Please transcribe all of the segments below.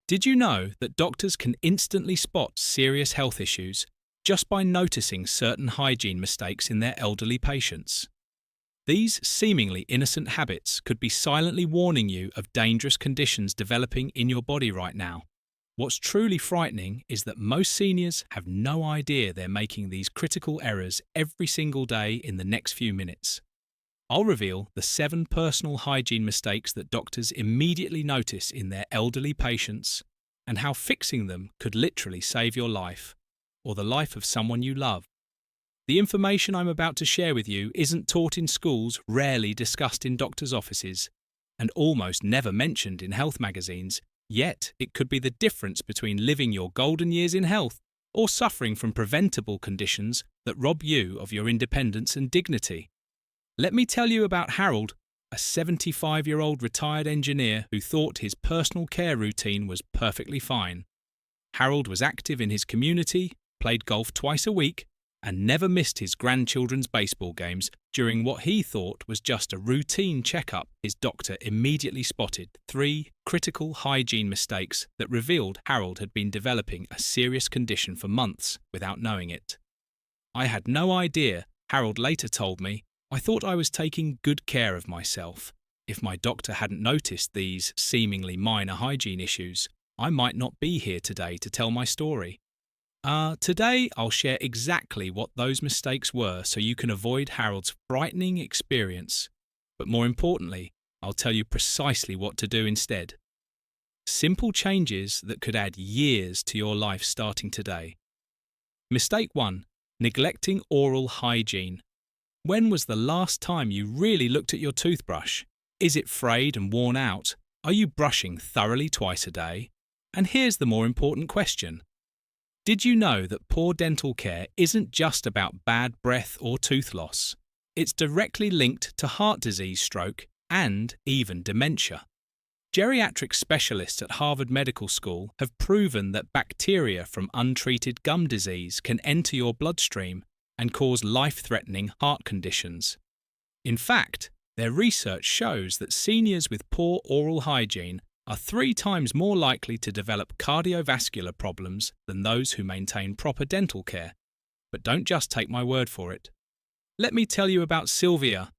Did you know that doctors can instantly spot serious health issues just by noticing certain hygiene mistakes in their elderly patients? These seemingly innocent habits could be silently warning you of dangerous conditions developing in your body right now. What's truly frightening is that most seniors have no idea they're making these critical errors every single day in the next few minutes. I'll reveal the 7 personal hygiene mistakes that doctors immediately notice in their elderly patients and how fixing them could literally save your life or the life of someone you love. The information I'm about to share with you isn't taught in schools, rarely discussed in doctors' offices, and almost never mentioned in health magazines, yet it could be the difference between living your golden years in health or suffering from preventable conditions that rob you of your independence and dignity. Let me tell you about Harold, a 75-year-old retired engineer who thought his personal care routine was perfectly fine. Harold was active in his community, played golf twice a week, and never missed his grandchildren's baseball games during what he thought was just a routine checkup. His doctor immediately spotted 3 critical hygiene mistakes that revealed Harold had been developing a serious condition for months without knowing it. "I had no idea," Harold later told me. "I thought I was taking good care of myself. If my doctor hadn't noticed these seemingly minor hygiene issues, I might not be here today to tell my story." Today I'll share exactly what those mistakes were so you can avoid Harold's frightening experience. But more importantly, I'll tell you precisely what to do instead. Simple changes that could add years to your life starting today. Mistake 1. Neglecting oral hygiene. When was the last time you really looked at your toothbrush? Is it frayed and worn out? Are you brushing thoroughly twice a day? And here's the more important question. Did you know that poor dental care isn't just about bad breath or tooth loss? It's directly linked to heart disease, stroke, and even dementia. Geriatric specialists at Harvard Medical School have proven that bacteria from untreated gum disease can enter your bloodstream and cause life-threatening heart conditions. In fact, their research shows that seniors with poor oral hygiene are 3 times more likely to develop cardiovascular problems than those who maintain proper dental care. But don't just take my word for it. Let me tell you about Sylvia,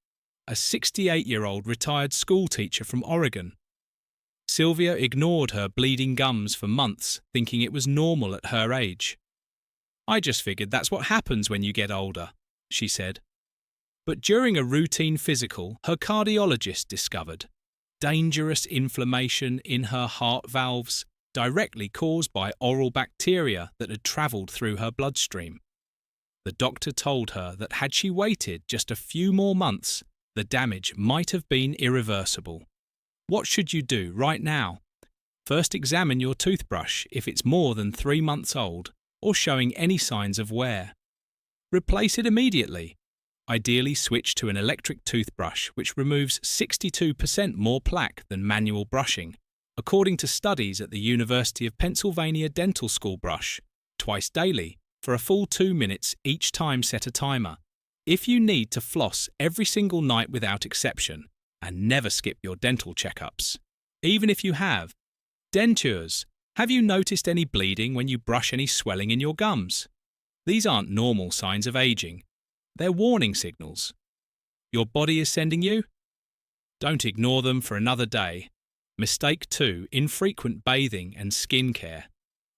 a 68-year-old retired school teacher from Oregon. Sylvia ignored her bleeding gums for months, thinking it was normal at her age. "I just figured that's what happens when you get older," she said. But during a routine physical, her cardiologist discovered dangerous inflammation in her heart valves, directly caused by oral bacteria that had travelled through her bloodstream. The doctor told her that had she waited just a few more months, the damage might have been irreversible. What should you do right now? First, examine your toothbrush if it's more than 3 months old or showing any signs of wear. Replace it immediately. Ideally, switch to an electric toothbrush which removes 62% more plaque than manual brushing, according to studies at the University of Pennsylvania Dental School. Brush twice daily for a full 2 minutes each time. Set a timer. If you need to floss every single night without exception, and never skip your dental checkups. Even if you have. Dentures. Have you noticed any bleeding when you brush, any swelling in your gums? These aren't normal signs of aging. They're warning signals. Your body is sending you? Don't ignore them for another day. Mistake 2. Infrequent bathing and skin care.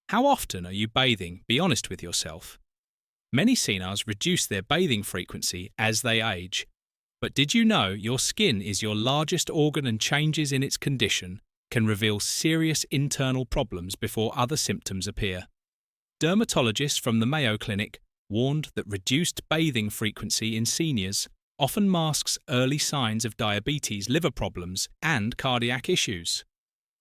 How often are you bathing? Be honest with yourself. Many seniors reduce their bathing frequency as they age. But did you know your skin is your largest organ and changes in its condition can reveal serious internal problems before other symptoms appear? Dermatologists from the Mayo Clinic warned that reduced bathing frequency in seniors often masks early signs of diabetes, liver problems, and cardiac issues.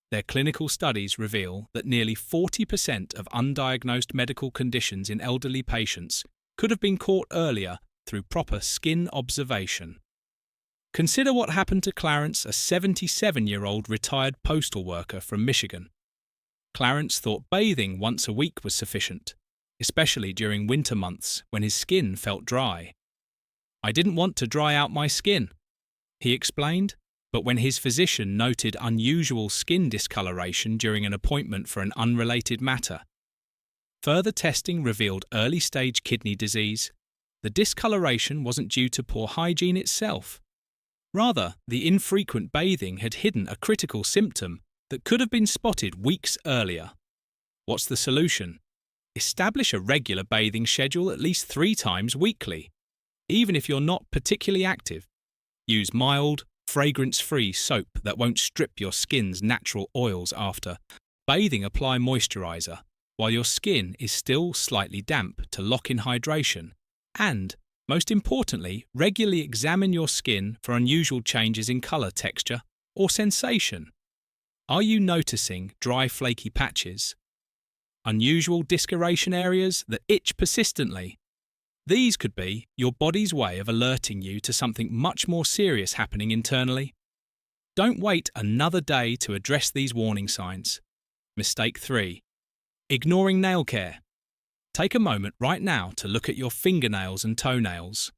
Their clinical studies reveal that nearly 40% of undiagnosed medical conditions in elderly patients could have been caught earlier through proper skin observation. Consider what happened to Clarence, a 77-year-old retired postal worker from Michigan. Clarence thought bathing once a week was sufficient, especially during winter months when his skin felt dry. "I didn't want to dry out my skin," he explained. But when his physician noted unusual skin discoloration during an appointment for an unrelated matter, further testing revealed early-stage kidney disease. The discoloration wasn't due to poor hygiene itself. Rather, the infrequent bathing had hidden a critical symptom that could have been spotted weeks earlier. What's the solution? Establish a regular bathing schedule at least 3 times weekly. Even if you're not particularly active, use mild, fragrance-free soap that won't strip your skin's natural oils after bathing. Apply moisturizer while your skin is still slightly damp to lock in hydration. And, most importantly, regularly examine your skin for unusual changes in color, texture, or sensation. Are you noticing dry, flaky patches? Unusual discoloration areas that itch persistently? These could be your body's way of alerting you to something much more serious happening internally. Don't wait another day to address these warning signs. Mistake 3. Ignoring nail care. Take a moment right now to look at your fingernails and toenails.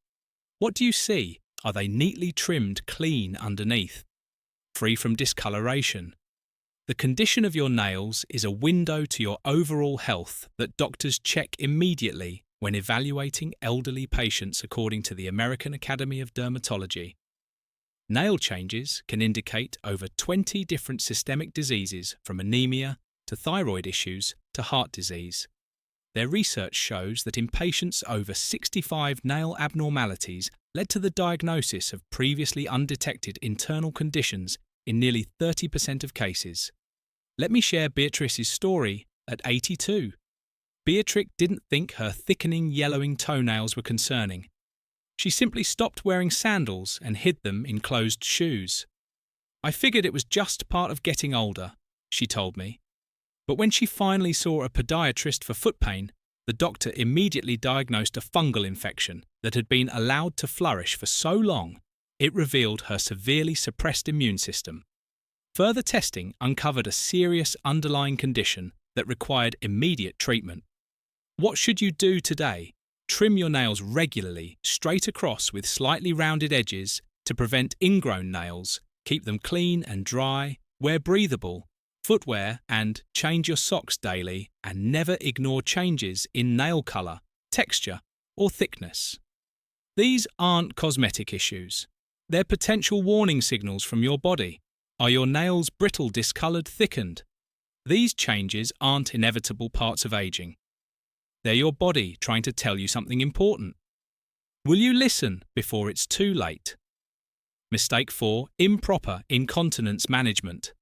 What do you see? Are they neatly trimmed, clean underneath, free from discoloration? The condition of your nails is a window to your overall health that doctors check immediately when evaluating elderly patients according to the American Academy of Dermatology. Nail changes can indicate over 20 different systemic diseases, from anemia to thyroid issues to heart disease. Their research shows that in patients over 65, nail abnormalities led to the diagnosis of previously undetected internal conditions in nearly 30% of cases. Let me share Beatrice's story at 82. Beatrix didn't think her thickening, yellowing toenails were concerning. She simply stopped wearing sandals and hid them in closed shoes. I figured it was just part of getting older, she told me. But when she finally saw a podiatrist for foot pain, the doctor immediately diagnosed a fungal infection that had been allowed to flourish for so long, it revealed her severely suppressed immune system. Further testing uncovered a serious underlying condition that required immediate treatment. What should you do today? Trim your nails regularly, straight across with slightly rounded edges to prevent ingrown nails, keep them clean and dry, wear breathable footwear, and change your socks daily, and never ignore changes in nail color, texture, or thickness. These aren't cosmetic issues. They're potential warning signals from your body. Are your nails brittle, discolored, thickened? These changes aren't inevitable parts of aging. They're your body trying to tell you something important. Will you listen before it's too late? Mistake 4. Improper incontinence management.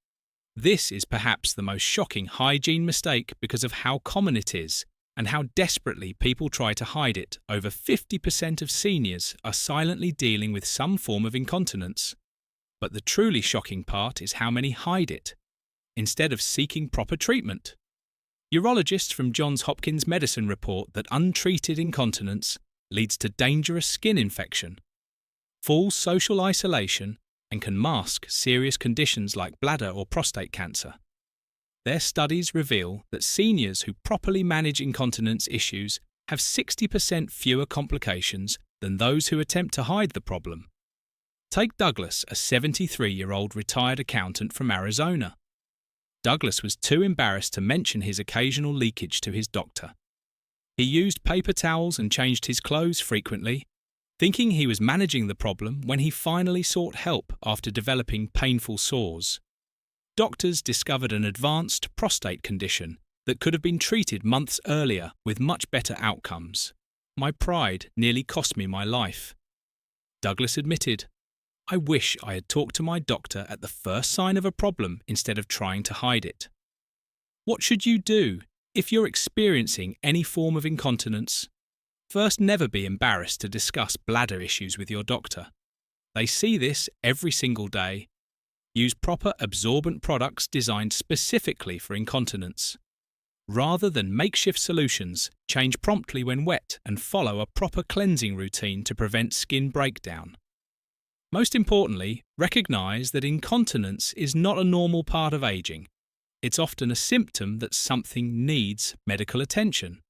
This is perhaps the most shocking hygiene mistake because of how common it is and how desperately people try to hide it. Over 50% of seniors are silently dealing with some form of incontinence. But the truly shocking part is how many hide it, instead of seeking proper treatment. Urologists from Johns Hopkins Medicine report that untreated incontinence leads to dangerous skin infection, full social isolation, and can mask serious conditions like bladder or prostate cancer. Their studies reveal that seniors who properly manage incontinence issues have 60% fewer complications than those who attempt to hide the problem. Take Douglas, a 73-year-old retired accountant from Arizona. Douglas was too embarrassed to mention his occasional leakage to his doctor. He used paper towels and changed his clothes frequently, thinking he was managing the problem when he finally sought help after developing painful sores. Doctors discovered an advanced prostate condition that could have been treated months earlier with much better outcomes. My pride nearly cost me my life. Douglas admitted, "I wish I had talked to my doctor at the first sign of a problem instead of trying to hide it." What should you do if you're experiencing any form of incontinence? First, never be embarrassed to discuss bladder issues with your doctor. They see this every single day. Use proper absorbent products designed specifically for incontinence. Rather than makeshift solutions, change promptly when wet and follow a proper cleansing routine to prevent skin breakdown. Most importantly, recognize that incontinence is not a normal part of aging. It's often a symptom that something needs medical attention.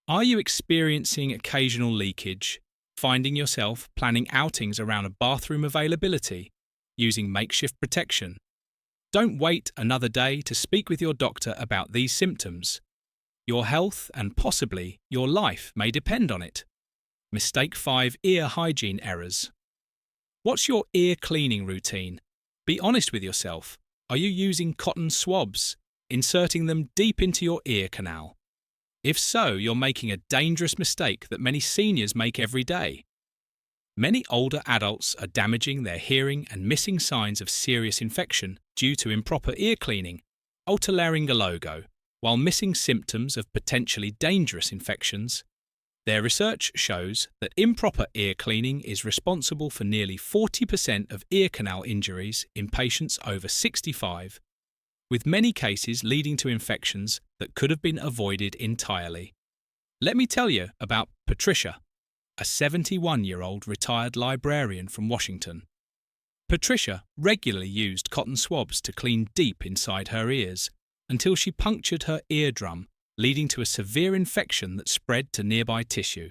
Are you experiencing occasional leakage, finding yourself planning outings around a bathroom availability, using makeshift protection. Don't wait another day to speak with your doctor about these symptoms. Your health and possibly your life may depend on it. Mistake 5: Ear hygiene errors. What's your ear cleaning routine? Be honest with yourself. Are you using cotton swabs, inserting them deep into your ear canal? If so, you're making a dangerous mistake that many seniors make every day. Many older adults are damaging their hearing and missing signs of serious infection due to improper ear cleaning, otolaryngologo, while missing symptoms of potentially dangerous infections. Their research shows that improper ear cleaning is responsible for nearly 40% of ear canal injuries in patients over 65, with many cases leading to infections that could have been avoided entirely. Let me tell you about Patricia, a 71-year-old retired librarian from Washington. Patricia regularly used cotton swabs to clean deep inside her ears until she punctured her eardrum, leading to a severe infection that spread to nearby tissue.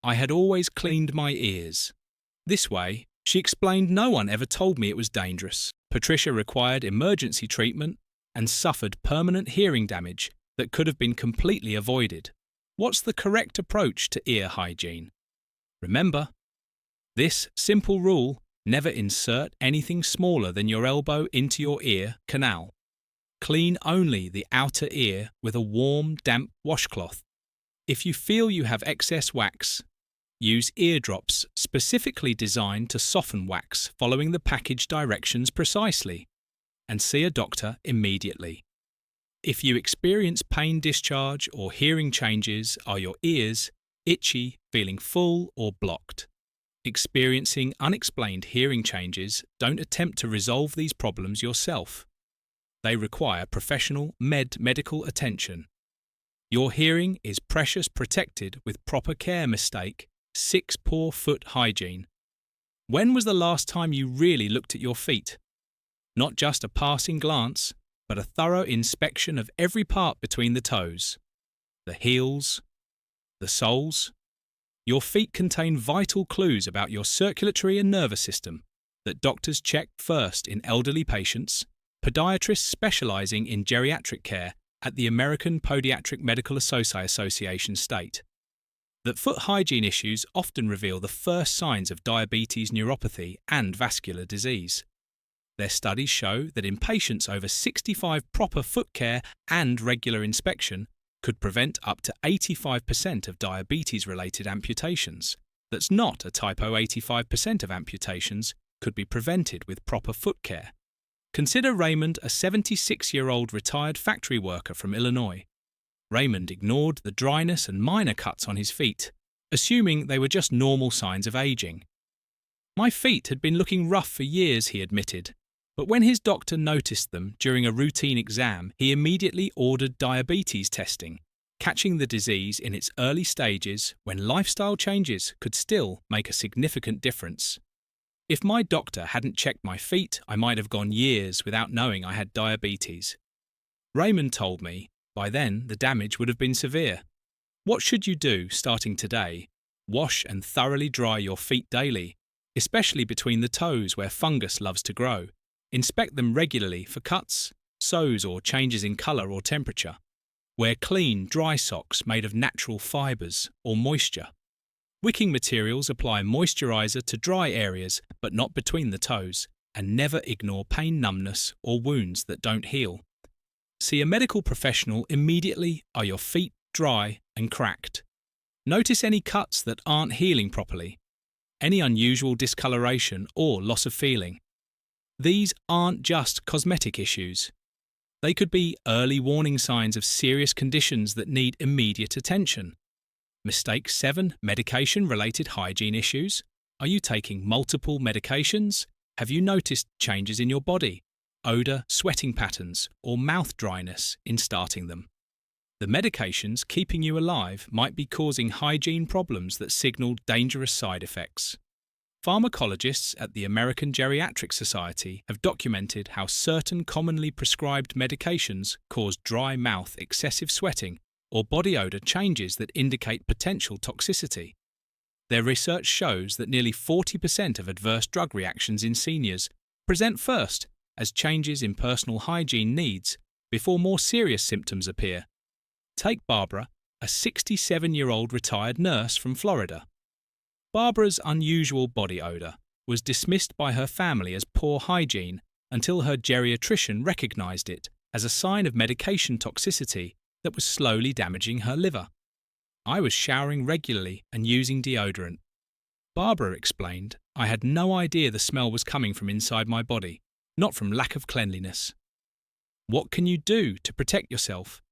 I had always cleaned my ears. This way, she explained, no one ever told me it was dangerous. Patricia required emergency treatment and suffered permanent hearing damage that could have been completely avoided. What's the correct approach to ear hygiene? Remember, this simple rule: never insert anything smaller than your elbow into your ear canal. Clean only the outer ear with a warm, damp washcloth. If you feel you have excess wax, use eardrops specifically designed to soften wax following the package directions precisely, and see a doctor immediately. If you experience pain discharge or hearing changes, are your ears itchy, feeling full or blocked? Experiencing unexplained hearing changes, don't attempt to resolve these problems yourself. They require professional medical attention. Your hearing is precious, protected with proper care. Mistake 6: Poor foot hygiene. When was the last time you really looked at your feet? Not just a passing glance, but a thorough inspection of every part between the toes, the heels, the soles. Your feet contain vital clues about your circulatory and nervous system that doctors check first in elderly patients. Podiatrists specializing in geriatric care at the American Podiatric Medical Association state that foot hygiene issues often reveal the first signs of diabetes, neuropathy, and vascular disease. Their studies show that in patients over 65, proper foot care and regular inspection could prevent up to 85% of diabetes-related amputations. That's not a typo. 85% of amputations could be prevented with proper foot care. Consider Raymond, a 76-year-old retired factory worker from Illinois. Raymond ignored the dryness and minor cuts on his feet, assuming they were just normal signs of aging. My feet had been looking rough for years, he admitted, but when his doctor noticed them during a routine exam, he immediately ordered diabetes testing, catching the disease in its early stages when lifestyle changes could still make a significant difference. If my doctor hadn't checked my feet, I might have gone years without knowing I had diabetes. Raymond told me by then the damage would have been severe. What should you do starting today? Wash and thoroughly dry your feet daily, especially between the toes where fungus loves to grow. Inspect them regularly for cuts, sows, or changes in colour or temperature. Wear clean, dry socks made of natural fibres or moisture. Wicking materials apply moisturiser to dry areas but not between the toes, and never ignore pain, numbness, or wounds that don't heal. See a medical professional immediately. Are your feet dry and cracked? Notice any cuts that aren't healing properly, any unusual discoloration or loss of feeling. These aren't just cosmetic issues. They could be early warning signs of serious conditions that need immediate attention. Mistake 7: Medication-related hygiene issues. Are you taking multiple medications? Have you noticed changes in your body, odour, sweating patterns, or mouth dryness in starting them? The medications keeping you alive might be causing hygiene problems that signal dangerous side effects. Pharmacologists at the American Geriatric Society have documented how certain commonly prescribed medications cause dry mouth, excessive sweating, or body odour changes that indicate potential toxicity. Their research shows that nearly 40% of adverse drug reactions in seniors present first as changes in personal hygiene needs before more serious symptoms appear. Take Barbara, a 67-year-old retired nurse from Florida. Barbara's unusual body odour was dismissed by her family as poor hygiene until her geriatrician recognised it as a sign of medication toxicity that was slowly damaging her liver. I was showering regularly and using deodorant. Barbara explained, I had no idea the smell was coming from inside my body, not from lack of cleanliness. What can you do to protect yourself?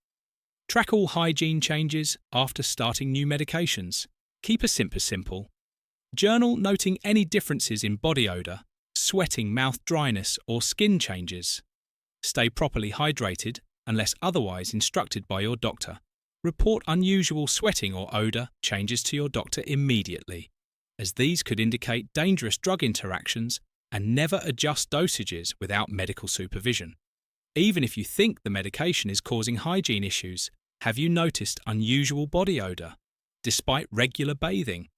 Track all hygiene changes after starting new medications. Keep a simple. Journal noting any differences in body odour, sweating, mouth dryness or skin changes. Stay properly hydrated unless otherwise instructed by your doctor. Report unusual sweating or odour changes to your doctor immediately, as these could indicate dangerous drug interactions, and never adjust dosages without medical supervision. Even if you think the medication is causing hygiene issues, have you noticed unusual body odour, despite regular bathing?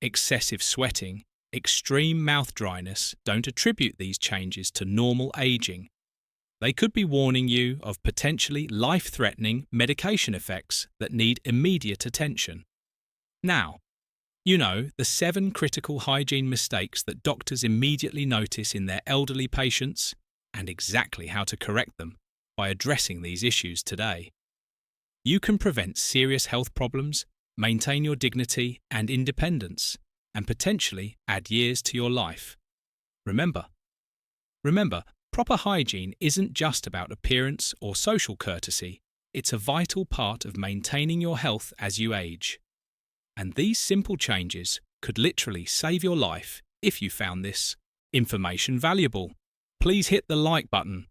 Excessive sweating, extreme mouth dryness don't attribute these changes to normal aging. They could be warning you of potentially life-threatening medication effects that need immediate attention. Now, you know the 7 critical hygiene mistakes that doctors immediately notice in their elderly patients, and exactly how to correct them by addressing these issues today. You can prevent serious health problems, maintain your dignity and independence, and potentially add years to your life. Remember, proper hygiene isn't just about appearance or social courtesy, it's a vital part of maintaining your health as you age. And these simple changes could literally save your life if you found this information valuable. Please hit the like button.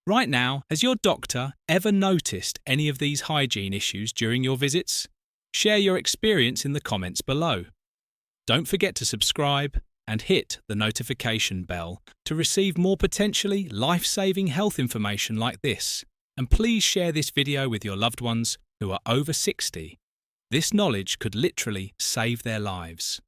Right now, has your doctor ever noticed any of these hygiene issues during your visits? Share your experience in the comments below. Don't forget to subscribe and hit the notification bell to receive more potentially life-saving health information like this. And please share this video with your loved ones who are over 60. This knowledge could literally save their lives.